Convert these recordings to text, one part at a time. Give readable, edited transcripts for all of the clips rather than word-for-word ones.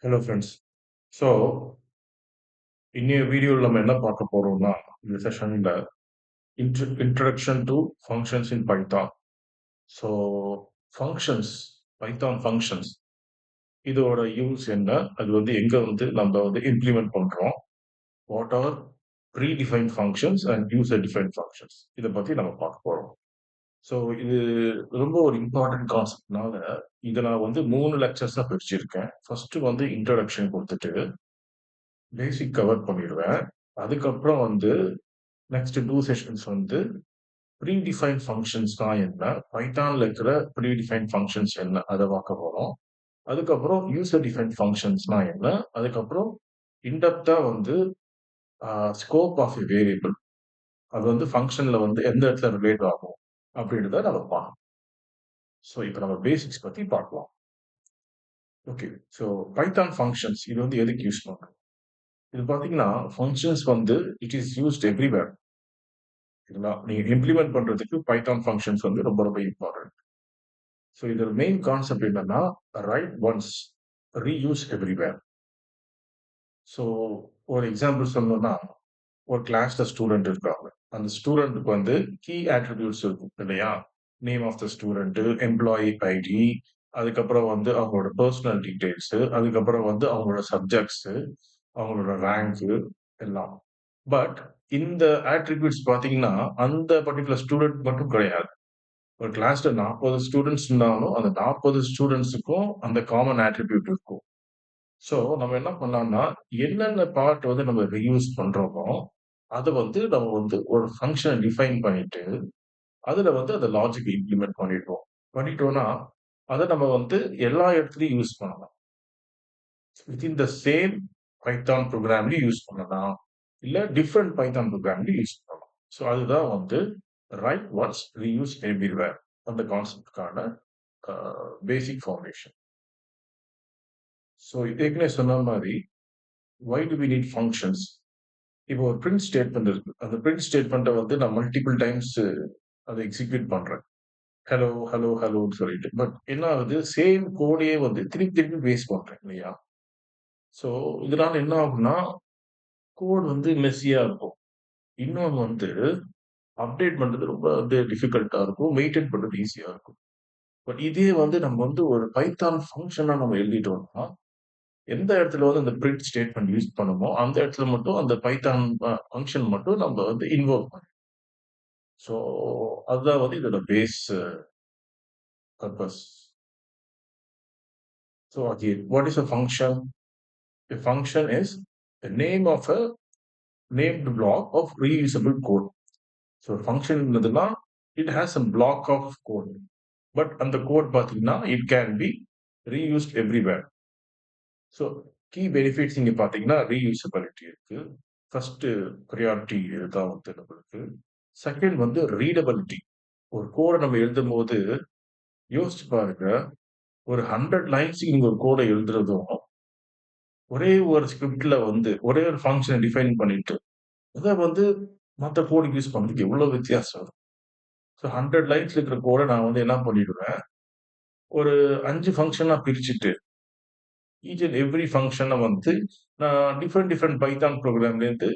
Hello friends. So, இன்னைய வீடியோல நம்ம என்ன பார்க்க போறோம்னா, இந்த செஷன்ல introduction to functions in Python. So, functions, Python functions இதோட யூஸ் என்ன? அது எங்க நம்ம இம்ப்ளிமெண்ட் பண்றோம்? What are predefined functions and user defined functions இத பத்தி நம்ம பார்க்க போறோம். ஸோ, இது ரொம்ப ஒரு இம்பார்ட்டன்ட் கான்செப்ட்னால, இத நான் 3 லெக்சர்ஸா பிரிச்சிருக்கேன். ஃபர்ஸ்ட் இன்ட்ரோடக்ஷன் குடுத்துட்டு, பேசிக் கவர் பண்ணிருவேன். அதுக்கப்புறம் நெக்ஸ்ட் 2 செஷன்ஸ் ப்ரீ டிஃபைன்ட் ஃபங்ஷன்ஸ்னா என்ன? பைத்தான்ல இருக்கிற ப்ரீ டிஃபைன்ட் ஃபங்ஷன்ஸ் என்ன? அத பார்க்க போறோம். அதுக்கப்புறம் யூசர் டிஃபைன்ட் ஃபங்ஷன்ஸ்னா என்ன? அதுக்கப்புறம் இன் டெப்த்தா அ ஸ்கோப் ஆஃப் எ வேரியபிள். அது ஃபங்ஷன்ல எந்த இடத்துல ரிலேட் ஆகும்? அப்படின்றத நம்ம பார்க்கலாம். ஸோ, இப்ப நம்ம பேசிக்ஸ் பத்தி பார்க்கலாம். ஓகே. ஸோ, பைத்தான் ஃபங்ஷன்ஸ் இது எதுக்கு யூஸ் பண்றோம்? இது பார்த்தீங்கன்னா, functions it is used everywhere. சரிங்களா? நீங்க இம்ப்ளிமெண்ட் பண்றதுக்கு பைத்தான் ஃபங்ஷன்ஸ் ரொம்ப ரொம்ப இம்பார்ட்டன்ட். ஸோ இதோட மெயின் கான்செப்ட் என்னன்னா, right once, reuse everywhere. So ஒரு எக்ஸாம்பிள் சொல்லணும்னா, ஒரு கிளாஸ்ல ஸ்டூடெண்ட் இருக்காங்க. அந்த ஸ்டூடெண்ட்டுக்கு கீ ஆட்ரிபியூட்ஸ் இருக்கும் இல்லையா? Name of the student, employee ID, அதுக்கப்புறம் அவங்களோட பர்சனல் டீடைல்ஸ், அதுக்கப்புறம் அவங்களோட சப்ஜெக்ட்ஸ், அவங்களோட ரேங்க் எல்லாம். பட் இந்த ஆட்ரிபியூட்ஸ் பார்த்தீங்கன்னா, அந்த பர்ட்டிகுலர் ஸ்டூடெண்ட் மட்டும் கிடையாது. ஒரு கிளாஸ்ல 40 ஸ்டூடண்ட்ஸ் இருந்தாலும், அந்த 40 ஸ்டூடண்ட்ஸுக்கும் அந்த காமன் ஆட்ரிபியூட் இருக்கும். ஸோ, நம்ம என்ன பண்ணலாம்னா, என்னென்ன பார்ட் நம்ம ரீயூஸ் பண்றோமோ, அத நம்ம ஒரு ஃபங்ஷன டிஃபைன் பண்ணிட்டு, அதுல அந்த லாஜிக் இம்ப்ளிமெண்ட் பண்ணிடுவோம். பண்ணிட்டோம்னா, அத நம்ம எல்லா இடத்துலயும் யூஸ் பண்ணலாம். வித்தின் த சேம் பைத்தான் புரோகிராம்லயும் யூஸ் பண்ணலாம். இல்ல டிஃபரண்ட் பைத்தான் புரோகிராம்லயும் யூஸ் பண்ணலாம். ஸோ, அதுதான் ரைட் ஒன்ஸ், ரீயூஸ் எவ்ரிவேர் அந்த கான்செப்ட்க்கான பேசிக் ஃபவுண்டேஷன். ஸோ ஏற்கனவே சொன்ன மாதிரி, why do we need functions? இப்போ ஒரு பிரிண்ட் ஸ்டேட்மெண்ட் இருக்கு. அந்த பிரிண்ட் ஸ்டேட்மெண்ட்ட நான் மல்டிபிள் டைம்ஸ் அத எக்ஸிக்யூட் பண்றேன். ஹலோ, ஹலோ, ஹலோன்னு சொல்லிட்டு. பட் என்ன ஆகுது? சேம் கோடையே திருப்பி திருப்பி பேஸ்ட் பண்றேன் இல்லையா? ஸோ இதனால என்ன ஆகும்னா, கோட் மெஸ்ஸியா இருக்கும். இன்னொன்னு அப்டேட் பண்றது ரொம்ப டிஃபிகல்ட்டா இருக்கும். மெயின்டெயின் பண்றது ஈஸியா இருக்கும். பட் இதே நம்ம ஒரு பைத்தான் ஃபங்ஷனா நம்ம எழுதிட்டோம்னா, எந்த இடத்துல அந்த பிரிண்ட் ஸ்டேட்மெண்ட் யூஸ் பண்ணுமோ, அந்த இடத்துல மட்டும் அந்த பைத்தான் ஃபங்ஷன் மட்டும் நம்ம இன்வோக் பண்ணணும். ஸோ, அதுதான் இதோட base purpose. So again, what is a function? A function is the name of a named block of reusable code. So function இருந்ததுன்னா, it has a block of code. But அந்த code பார்த்தீங்கன்னா, it can be reused everywhere. So key benefits இங்க பார்த்தீங்கன்னா, reusability இருக்கு. First priority இதுதான் நம்மளுக்கு. Second readability. ஒரு கோட நம்ம எழுதும்போது யோசிச்சு பாருங்க. ஒரு 100 லைன்ஸ்க்கு நீங்க ஒரு கோட எழுதுறதும், ஒரே ஒரு ஸ்கிரிப்ட்ல ஒரே ஒரு ஃபங்ஷன டிஃபைன் பண்ணிட்டு, அத மத்த கோடுக்கு யூஸ் பண்றதுக்கு எவ்வளோ வித்தியாசம் வரும். ஸோ 100 லைன்ஸ்ல இருக்கிற கோட நான் என்ன பண்ணிடுவேன், ஒரு 5 ஃபங்ஷனா பிரிச்சுட்டு, ஈச் அண்ட் எவ்ரி ஃபங்ஷன நான் டிஃபரெண்ட் டிஃபரெண்ட் பைத்தான் புரோகிராம்லேருந்து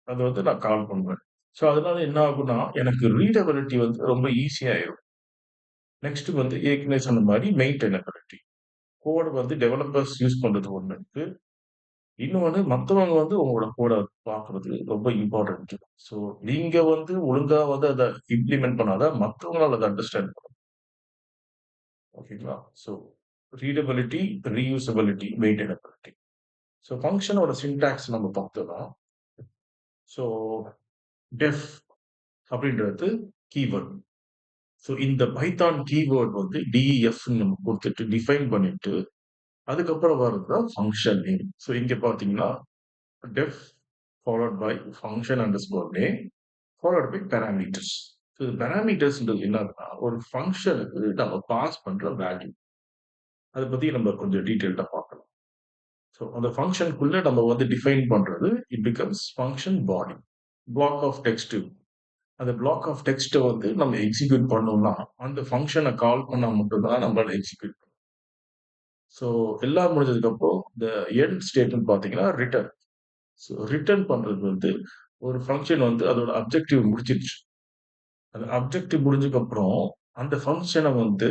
அத நான் கால் பண்ணுவேன். ஸோ அதனால என்ன ஆகும்னா, எனக்கு ரீடபிலிட்டி ரொம்ப ஈஸியா ஆயிரும். நெக்ஸ்ட் ஏற்கனவே சொன்ன மாரி மெயின்டெய்னபிலிட்டி. கோட் டெவலப்பர்ஸ் யூஸ் பண்றது ஒண்ணு இருக்கு. இன்னொன்னு மத்தவங்க உங்களோட கோட பார்க்குறது ரொம்ப இம்பார்ட்டன்ட். ஸோ நீங்க ஒழுங்கா அத இம்ப்ளிமெண்ட் பண்ணா தான் மத்தவங்களால அத அண்டர்ஸ்டாண்ட் பண்ண முடியும். ஓகேங்களா? So readability, reusability, maintainability. So ஃபங்ஷனோட சின்டாக்ஸ் நம்ம பார்த்தோம்னா, ஸோ டெஃப் அப்படின்றது கீவர்ட். ஸோ இந்த பைத்தான் கீவேர்ட் டிஇஎஃப்ன்னு நம்ம குடுத்துட்டு டிஃபைன் பண்ணிட்டு, அதுக்கப்புறம் வர்றது தான் ஃபங்ஷன் நேம். ஸோ இங்க பார்த்தீங்கன்னா, def followed by function underscore name followed by parameters. So பாராமீட்டர்ஸ்ன்றது என்னன்னா, ஒரு ஃபங்ஷனுக்கு நம்ம பாஸ் பண்ற வேல்யூ. அத பத்தி நம்ம கொஞ்சம் டீட்டெயில்டா பார்க்கலாம். ஸோ அந்த ஃபங்ஷனுக்குள்ள நம்ம டிஃபைன் பண்றது, it becomes function body. Block of text. அந்த பிளாக் ஆஃப் டெக்ஸ்ட்ட நம்ம எக்ஸிக்யூட் பண்ணோம்னா, அந்த ஃபங்ஷன கால் பண்ணா மட்டும் தான் நம்மளால எக்ஸிக்யூட் பண்ண முடியும். ஸோ எல்லாம் முடிஞ்சதுக்கப்புறம் இந்த எண்ட் ஸ்டேட்மெண்ட் பார்த்தீங்கன்னா ரிட்டர்ன். ஸோ ரிட்டர்ன் பண்றது வந்து ஒரு ஃபங்ஷன் வந்து அதோட அப்ஜெக்டிவ் முடிச்சிருச்சு. அந்த அப்ஜெக்டிவ் முடிஞ்சதுக்கப்புறம் அந்த ஃபங்ஷன வந்து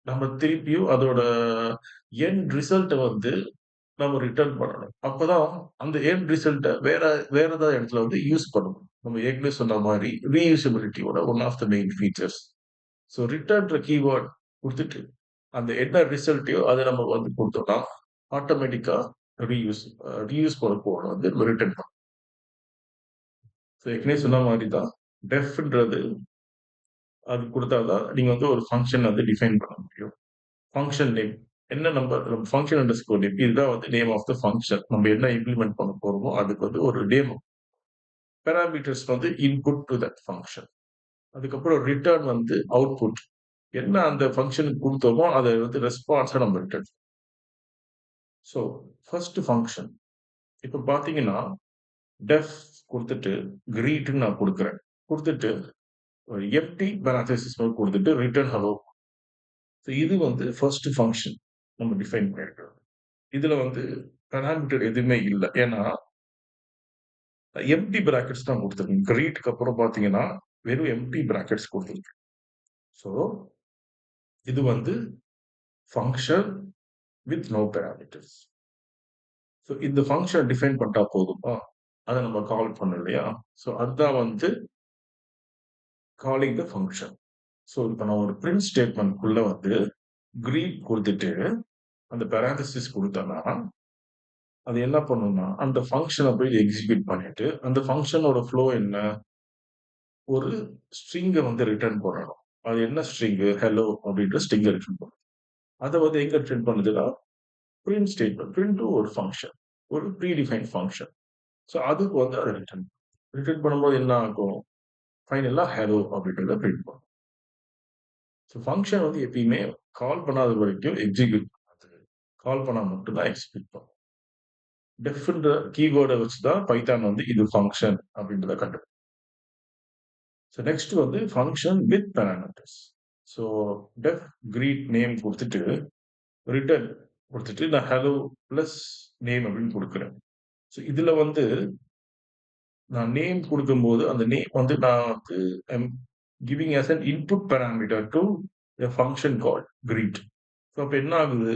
நம்ம திருப்பியும் அதோட எண்ட் ரிசல்ட்ட வந்து நம்ம ரிட்டர்ன் பண்ணணும். அப்பதான் அந்த எண்ட் ரிசல்ட்ட வேற வேற ஏதாவது இடத்துல வந்து யூஸ் பண்ணணும். நம்ம ஏற்கனவே சொன்ன மாரி ரீயூசபிலிட்டியோட one of the main features. So ரிட்டர்ன்ற கீவேர்ட் குடுத்துட்டு, அந்த என்ன ரிசல்ட்டையோ அத நம்ம வந்து குடுத்தோம்னா, ஆட்டோமேட்டிக்கா ரீயூஸ் பண்ண கோட வந்து ரிட்டர்ன் பண்ணும். ஸோ ஏற்கனவே சொன்ன மாரி தான் டெஃப்ன்றது அது குடுத்தா தான் நீங்க வந்து ஒரு ஃபங்ஷன் வந்து டிஃபைன் பண்ண முடியும். ஃபங்ஷன் நேம் என்ன நம்பர் ஃபங்ஷன் அண்டர்ஸ்கோர் நேம் இதுதான் வந்து நேம் ஆஃப் த ஃபங்ஷன். நம்ம என்ன இம்ப்ளிமெண்ட் பண்ண போறோமோ அதுக்கு வந்து ஒரு நேம். பாராமீட்டர்ஸ் வந்து இன்புட் டூ தட் ஃபங்ஷன். அதுக்கப்புறம் ரிட்டர்ன் வந்து அவுட்புட். என்ன அந்த ஃபங்ஷனுக்கு குடுத்தோமோ அத வந்து ரெஸ்பான்ஸா நம்ம ரிட்டர்ன். So first function. இப்ப பார்த்தீங்கன்னா, டெஃப் குடுத்துட்டு கிரீட்ன்னு நான் குடுக்குறேன். குடுத்துட்டு ஒரு எம்ப்டி பேரெந்தசிஸ் மாரி குடுத்துட்டு ரிட்டர்ன் ஹலோ. ஸோ இது வந்து ஃபர்ஸ்ட் ஃபங்ஷன் நம்ம டிஃபைன் பண்ணியிருக்கிறோம். இதுல வந்து பாராமீட்டர் எதுவுமே இல்ல. ஏன்னா, எம்ப்டி பிராக்கெட்ஸ் தான் குடுத்துருக்கேன். கிரீட்க்கு அப்புறம் பார்த்தீங்கன்னா, வெறும் எம்ப்டி பிராக்கெட்ஸ் குடுத்துருக்கேன். ஸோ இது வந்து function with no parameters. So இந்த ஃபங்ஷன் டிஃபைன் பண்ணிட்டா போதுமா? அத நம்ம கால் பண்ணோம் இல்லையா? ஸோ அதுதான் வந்து காலிங் த ஃபங்ஷன். ஸோ இப்ப நான் ஒரு பிரிண்ட் ஸ்டேட்மென்ட்க்குள்ள வந்து கிரீட் குடுத்துட்டு, அந்த பாராந்தசிஸ் குடுத்தேன்னா, அது என்ன பண்ணும்னா, அந்த ஃபங்ஷன போய் எக்ஸிக்யூட் பண்ணிட்டு, அந்த ஃபங்ஷனோட ஃப்ளோ என்ன? ஒரு ஸ்ட்ரிங்க வந்து ரிட்டர்ன் பண்ணணும். அது என்ன ஸ்ட்ரிங்கு? ஹெல்லோ அப்படின்ற ஸ்ட்ரிங்க ரிட்டர்ன் பண்ணும். அத வந்து எங்க ரிட்டர்ன் பண்ணுதுன்னா, பிரிண்ட் ஸ்டேட்மென்ட். பிரிண்ட்டும் ஒரு ஃபங்ஷன். ஒரு ப்ரீ டிஃபைன்ட் ஃபங்ஷன். ஸோ அதுக்கு வந்து அத ரிட்டர்ன் ரிட்டர்ன் பண்ணும்போது என்ன ஆகும்? ஃபைனலா ஹெல்லோ அப்படின்றத பிரிண்ட் பண்ணும். ஸோ ஃபங்ஷன் வந்து எப்பயுமே கால் பண்ணாத வரைக்கும் எக்ஸிக்யூட் பண்ணாது. கால் பண்ணா மட்டும் தான் எக்ஸிக்யூட் பண்ணும். டெஃப்ன்ற கீவேர்ட வச்சு தான் பைத்தான் வந்து இது ஃபங்ஷன் அப்படின்றத கண்டுபிடிக்கும். ஸோ நெக்ஸ்ட் வந்து function with parameters. So def greet name குடுத்துட்டு, ரிட்டர்ன் குடுத்துட்டு நான் ஹெல்லோ பிளஸ் நேம் அப்படின்னு குடுக்குறேன். ஸோ இதுல வந்து நான் நேம் குடுக்கும்போது, அந்த நேம் வந்து நான் வந்து I'm giving as an input parameter to a function called greet. So அப்ப என்ன ஆகுது?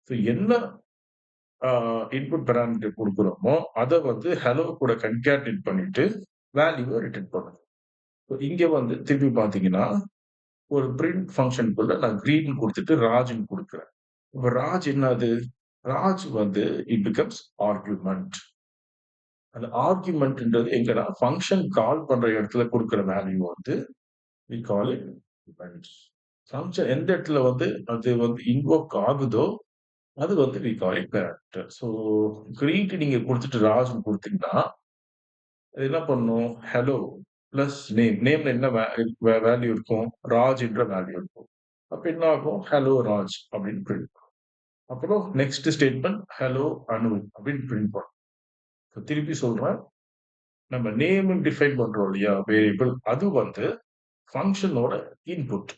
ஸோ என்ன இன்புட் பாராமீட்டர் குடுக்குறோமோ, அத வந்து ஹெல்லோ கூட கன்கேட்னேட் பண்ணிட்டு, வேல்யூவ ரிட்டர்ன் பண்ணுது. ஸோ இங்க வந்து திருப்பி பார்த்தீங்கன்னா, ஒரு பிரிண்ட் ஃபங்ஷனுக்குள்ள நான் கிரீட்ன்னு குடுத்துட்டு ராஜ்ன்னு குடுக்குறேன். இப்ப ராஜ் என்னது? ராஜ் வந்து இட் பிகம்ஸ் ஆர்குமென்ட். அந்த ஆர்குமென்ட்ன்றது எங்கனா, ஃபங்ஷன் கால் பண்ற இடத்துல குடுக்குற வேல்யூ வந்து we call it argument. Function எந்த இடத்துல வந்து அது வந்து இன்வோக் ஆகுதோ, அது வந்து we call it parameter. So greet நீங்க குடுத்துட்டு ராஜ்ன்னு குடுத்தீங்கன்னா, அது என்ன பண்ணும்? Hello plus name. நேம்ல என்ன வேல்யூ இருக்கும்? ராஜ் என்ற வேல்யூ இருக்கும். அப்ப என்ன ஆகும்? ஹெல்லோ ராஜ் அப்படின்னு பிரிண்ட் பண்ணும். அப்புறம் நெக்ஸ்ட் ஸ்டேட்மெண்ட் ஹெல்லோ அனு அப்படின்னு பிரிண்ட் பண்ணும். திருப்பி சொல்றேன். நம்ம நேம்ன்னு டிஃபைன் பண்றோம் இல்லையா? வேரியபிள். அது வந்து ஃபங்ஷனோட இன்புட்.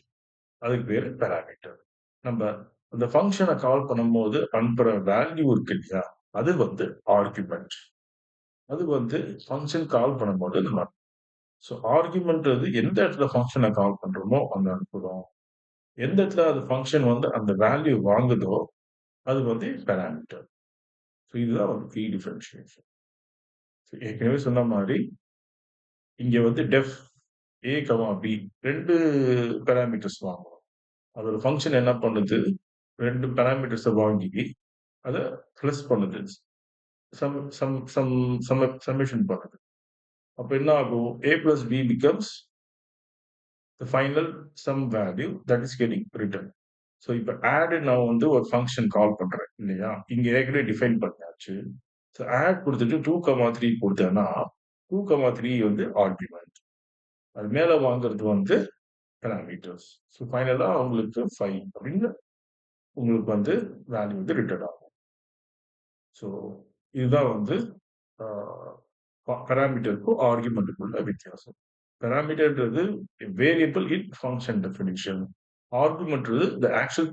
அதுக்கு பேரு பாராமீட்டர். நம்ம அந்த ஃபங்ஷன கால் பண்ணும்போது அனுப்புற வேல்யூ இருக்கு இல்லையா? அது வந்து ஆர்குமென்ட். அது வந்து ஃபங்ஷன் கால் பண்ணும்போது நம்ம ஸோ ஆர்குமென்ட்ன்றது எந்த இடத்துல ஃபங்ஷன கால் பண்றோமோ அங்க அனுப்புறோம். எந்த இடத்துல அது ஃபங்ஷன் வந்து அந்த வேல்யூ வாங்குதோ, அது வந்து பாராமீட்டர். ஸோ இதுதான் வந்து கீ டிஃபரன்ஷியேஷன். ஏற்கனவே சொன்ன மாரி, இங்க வந்து டெஃப் ஏ, பி 2 பாராமீட்டர்ஸ் வாங்குறோம். அதோட ஃபங்ஷன் என்ன பண்ணுது? 2 பாராமீட்டர்ஸ வாங்கி, அத பிளஸ் பண்ணுது. சம் சம் சம் சம்மேஷன் பண்ணுது. அப்ப என்ன ஆகும்? A plus B becomes the final sum value that is getting returned. So இப்ப ஆட் நான் வந்து ஒரு ஃபங்ஷன் கால் பண்றேன் இல்லையா? இங்க ஏற்கனவே டிஃபைன் பண்ணியாச்சு. ஸோ ஆட் குடுத்துட்டு 2, 3 குடுத்தேன்னா, 2, 3 வந்து ஆர்குமென்ட். அது மேல வாங்குறது வந்து பாராமீட்டர்ஸ். ஸோ ஃபைனலா உங்களுக்கு 5 அப்படின்னு உங்களுக்கு வந்து வேல்யூ வந்து ரிட்டர்ன் ஆகும். ஸோ இதுதான் வந்து ஆ பாராமீட்டருக்கும், ஆர்குமென்ட்க்கும் உள்ள வித்தியாசம். பாராமீட்டர்ன்றது வேரியபிள் இன் ஃபங்ஷன் டெஃபினிஷன். ஆர்குமென்ட்ன்றது the actual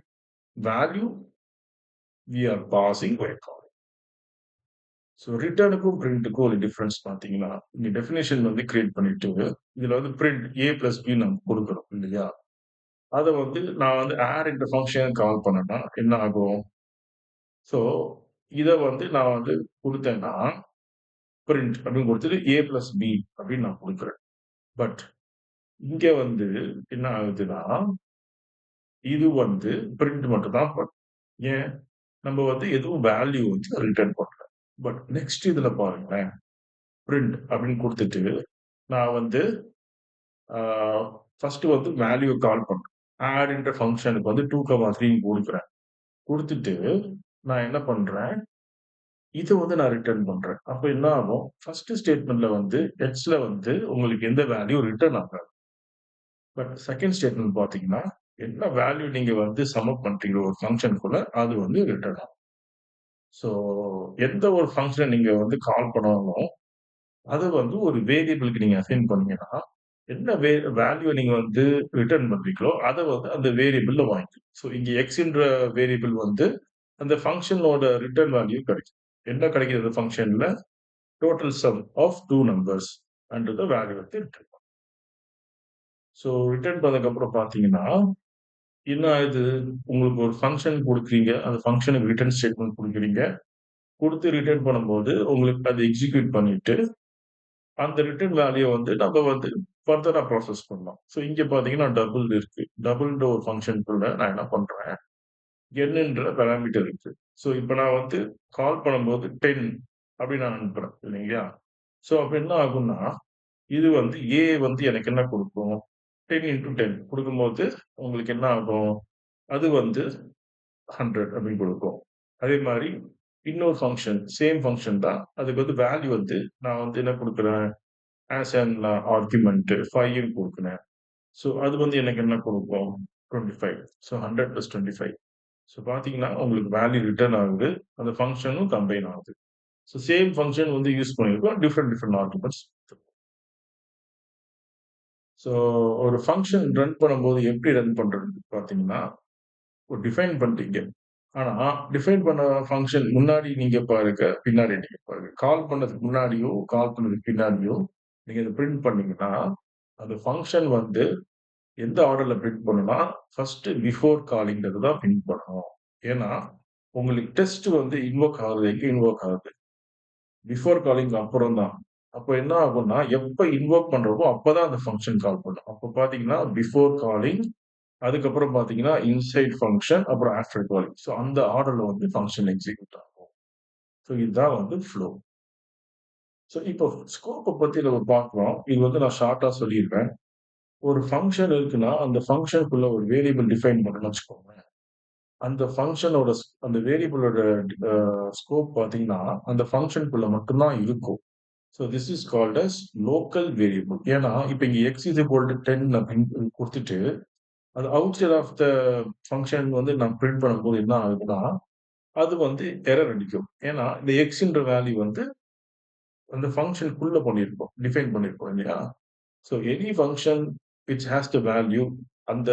value we are passing by calling. So ரிட்டர்னுக்கும் பிரிண்ட்டுக்கும் ஒரு டிஃபரன்ஸ் பார்த்தீங்கன்னா, இங்க டெஃபினிஷன் வந்து கிரியேட் பண்ணிட்டு, இதுல வந்து பிரிண்ட் A பிளஸ் B நம்ம குடுக்குறோம் இல்லையா? அத வந்து நான் வந்து ஆட் இன்ட ஃபங்ஷன் கால் பண்ணேன்னா என்ன ஆகும்? ஸோ இத வந்து நான் வந்து குடுத்தேன்னா, பிரிண்ட் அப்படின்னு குடுத்துட்டு A பிளஸ் B அப்படின்னு நான் குடுக்குறேன். பட் இங்க வந்து என்ன ஆகுதுன்னா, இது வந்து பிரிண்ட் மட்டும் தான் பண்ணும். ஏன்? நம்ம வந்து எதுவும் வேல்யூ வந்து ரிட்டர்ன் பண்ணல. பட் நெக்ஸ்ட் இதுல பாருங்களேன். பிரிண்ட் அப்படின்னு குடுத்துட்டு, நான் வந்து ஆ ஃபர்ஸ்ட் வந்து வேல்யூ கால் பண்றேன். ஆட் இன்ட ஃபங்ஷனுக்கு வந்து 2, 3 குடுக்குறேன். குடுத்துட்டு நான் என்ன பண்றேன், இத வந்து நான் ரிட்டர்ன் பண்றேன். அப்ப என்ன ஆகும்? ஃபர்ஸ்ட் ஸ்டேட்மென்ட்ல வந்து எக்ஸ்ல வந்து உங்களுக்கு எந்த வேல்யூ ரிட்டர்ன் ஆகாது. பட் செகண்ட் ஸ்டேட்மென்ட் பார்த்தீங்கன்னா, என்ன வேல்யூ நீங்க வந்து சம் அப் பண்றீங்களோ ஒரு ஃபங்ஷனுக்குள்ள அது வந்து ரிட்டர்ன் ஆகும். ஸோ எந்த ஒரு ஃபங்ஷன நீங்க வந்து கால் பண்ணாலும், அத வந்து ஒரு வேரியபிளுக்கு நீங்க அசைன் பண்ணீங்கன்னா, என்ன வேல்யூ நீங்க வந்து ரிட்டர்ன் பண்றீங்களோ, அத வந்து அந்த வேரியபிள்ல வாங்கிக்கும். ஸோ இங்க எக்ஸ்ன்ற வேரியபிள் வந்து அந்த ஃபங்ஷனோட ரிட்டர்ன் வேல்யூ கிடைக்கும். என்ன கிடைக்குது அந்த ஃபங்ஷன்ல? Total sum of 2 numbers and the value வந்து ரிட்டர்ன். ஸோ ரிட்டர்ன் பண்ணதுக்கப்புறம் பார்த்தீங்கன்னா, என்ன ஆகுது? உங்களுக்கு ஒரு ஃபங்ஷன் குடுக்குறீங்க. அந்த ஃபங்ஷனுக்கு ரிட்டர்ன் ஸ்டேட்மென்ட் குடுக்குறீங்க. குடுத்து ரிட்டர்ன் பண்ணும்போது, உங்களுக்கு அது எக்ஸிக்யூட் பண்ணிட்டு, அந்த ரிட்டர்ன் வேல்யூ வந்து நம்ம வந்து ஃபர்தரா ப்ராசஸ் பண்ணலாம். ஸோ இங்க பார்த்தீங்கன்னா, டபுள் இருக்கு. டபுள்ன்ற ஒரு ஃபங்ஷனுக்குள்ள நான் என்ன பண்றேன், என்ன்ற பாராமீட்டர் இருக்கு. ஸோ இப்ப நான் வந்து கால் பண்ணும்போது 10 அப்படின்னு நான் அனுப்புறேன் இல்லைங்களா? ஸோ அப்ப என்ன ஆகும்னா, இது வந்து A வந்து எனக்கு என்ன குடுக்கும்? 10 இன்டூ 10 குடுக்கும்போது, உங்களுக்கு என்ன ஆகும்? அது வந்து 100 அப்படின்னு குடுக்கும். அதே மாரி இன்னொரு ஃபங்ஷன், சேம் ஃபங்ஷன் தான். அதுக்கு வந்து வேல்யூ வந்து நான் வந்து என்ன குடுக்குறேன்? ஆஸ் அன் ஆர்குமென்ட் 5 ன்னு குடுக்குறேன். ஸோ அது வந்து எனக்கு என்ன குடுக்கும்? 25. So 100 plus 25. ஸோ பார்த்தீங்கன்னா, உங்களுக்கு வேல்யூ ரிட்டர்ன் ஆகுது. அந்த ஃபங்ஷனும் கம்பைன் ஆகுது. ஸோ சேம் ஃபங்ஷன் வந்து யூஸ் பண்ணியிருக்கோம். Different arguments. ஸோ ஒரு ஃபங்ஷன் ரன் பண்ணும்போது எப்படி ரன் பண்றது பார்த்தீங்கன்னா, ஒரு டிஃபைன் பண்ணிட்டீங்க. ஆனா, டிஃபைன் பண்ண ஃபங்ஷன் முன்னாடி நீங்க பாருங்க, பின்னாடி நீங்க பாருங்க. கால் பண்ணதுக்கு முன்னாடியோ, கால் பண்ணதுக்கு பின்னாடியோ, நீங்க இத பிரிண்ட் பண்ணீங்கன்னா, அந்த ஃபங்ஷன் வந்து எந்த ஆர்டர்ல பிரிண்ட் பண்ணும்னா, ஃபர்ஸ்ட் பிஃபோர் காலிங்கிறது தான் பிரிண்ட் பண்ணணும். ஏன்னா, உங்களுக்கு டெஸ்ட் வந்து இன்வோக் ஆகுது. எங்க இன்வோக் ஆகுது? பிஃபோர் காலிங்க்கு அப்புறம் தான். அப்ப என்ன ஆகும்னா, எப்ப இன்வோக் பண்றோமோ, அப்பதான் அந்த ஃபங்ஷன் கால் பண்ணும். அப்ப பார்த்தீங்கன்னா, பிஃபோர் காலிங், அதுக்கப்புறம் பார்த்தீங்கன்னா, இன்சைட் ஃபங்ஷன், அப்புறம் ஆஃப்டர் காலிங். ஸோ அந்த ஆர்டர்ல வந்து ஃபங்ஷன் எக்ஸிக்யூட் ஆகும். ஸோ இதுதான் வந்து ஃப்ளோ. ஸோ இப்போ ஸ்கோப்ப பத்தி நம்ம பார்க்கிறோம். இது வந்து நான் ஷார்ட்டா சொல்லிருவேன். ஒரு ஃபங்ஷன் இருக்குன்னா, அந்த ஃபங்ஷனுக்குள்ள ஒரு வேரியபிள் டிஃபைன் பண்ணணும்னு வச்சுக்கோங்களேன். அந்த ஃபங்ஷனோட அந்த வேரியபிளோட அ ஸ்கோப் பார்த்தீங்கன்னா, அந்த ஃபங்ஷனுக்குள்ள மட்டும் தான் இருக்கும். So this is called as local variable. ஏன்னா, இப்ப இங்க x இஸ் ஈக்குவல் டூ 10 அப்படின்னு குடுத்துட்டு, அது outside of the function வந்து நான் பிரிண்ட் பண்ணும்போது என்ன ஆகுதுன்னா, அது வந்து எரர் அடிக்கும். ஏன்னா, இந்த xன்ற வேல்யூ வந்து அந்த ஃபங்ஷனுக்குள்ள பண்ணியிருக்கோம். டிஃபைன் பண்ணியிருக்கோம் இல்லையா? So any function which has the value அந்த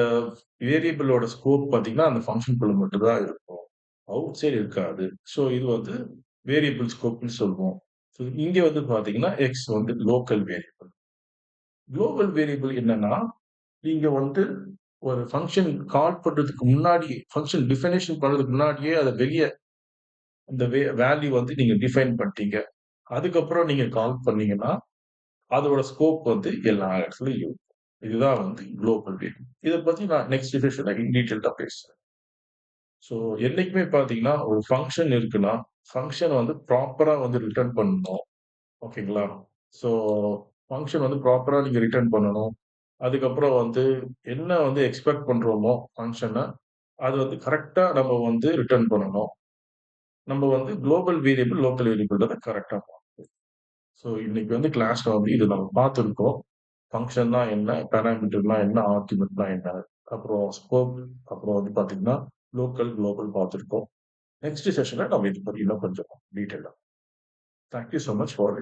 வேரியபிளோட ஸ்கோப் பார்த்தீங்கன்னா, அந்த ஃபங்ஷனுக்குள்ள மட்டும் தான் இருக்கும். அவுட் சைட் இருக்காது. ஸோ இது வந்து வேரியபிள் ஸ்கோப்ன்னு சொல்லுவோம். ஸோ இங்க வந்து பார்த்தீங்கன்னா, எக்ஸ் வந்து லோக்கல் வேரியபிள். குளோபல் வேரியபிள் என்னன்னா, நீங்க வந்து ஒரு ஃபங்ஷன் கால் பண்றதுக்கு முன்னாடி ஃபங்ஷன் டிஃபைனிஷன் பண்றதுக்கு முன்னாடியே அத வெளிய அந்த வேல்யூ வந்து நீங்க டிஃபைன் பண்ணிட்டீங்க. அதுக்கப்புறம் நீங்க கால் பண்ணீங்கன்னா, அதோட ஸ்கோப் வந்து எல்லா இடத்துலயும் இருக்கும். இதுதான் வந்து குளோபல் வேரியபிள். இத பத்தி நான் நெக்ஸ்ட் செஷன்ல இன் டீட்டெயில்டா பேசுறேன். ஸோ என்னைக்குமே பார்த்தீங்கன்னா, ஒரு ஃபங்ஷன் இருக்குன்னா, ஃபங்ஷன வந்து ப்ராப்பரா வந்து ரிட்டர்ன் பண்ணணும். ஓகேங்களா? ஸோ ஃபங்ஷன் வந்து ப்ராப்பரா நீங்க ரிட்டர்ன் பண்ணணும். அதுக்கப்புறம் வந்து என்ன வந்து எக்ஸ்பெக்ட் பண்றோமோ ஃபங்ஷன, அது வந்து கரெக்ட்டா நம்ம வந்து ரிட்டர்ன் பண்ணணும். நம்ம வந்து குளோபல் வேரியபிள், லோக்கல் வேரியபிள்ன்றத கரெக்ட்டா பார்க்கணும். ஸோ இன்னைக்கு வந்து கிளாஸ்ல வந்து இது நம்ம பார்த்திருக்கோம். ஃபங்ஷன்னா என்ன? பாராமீட்டர்னா என்ன? ஆர்குமென்ட்னா என்ன? அப்புறம் ஸ்கோப், அப்புறம் வந்து பார்த்தீங்கன்னா, லோக்கல், குளோபல் பார்த்திருக்கோம். நெக்ஸ்ட் செஷன்ல நம்ம இத பத்தி இன்னும் கொஞ்சம் டீட்டெயிலா. Thank you so much for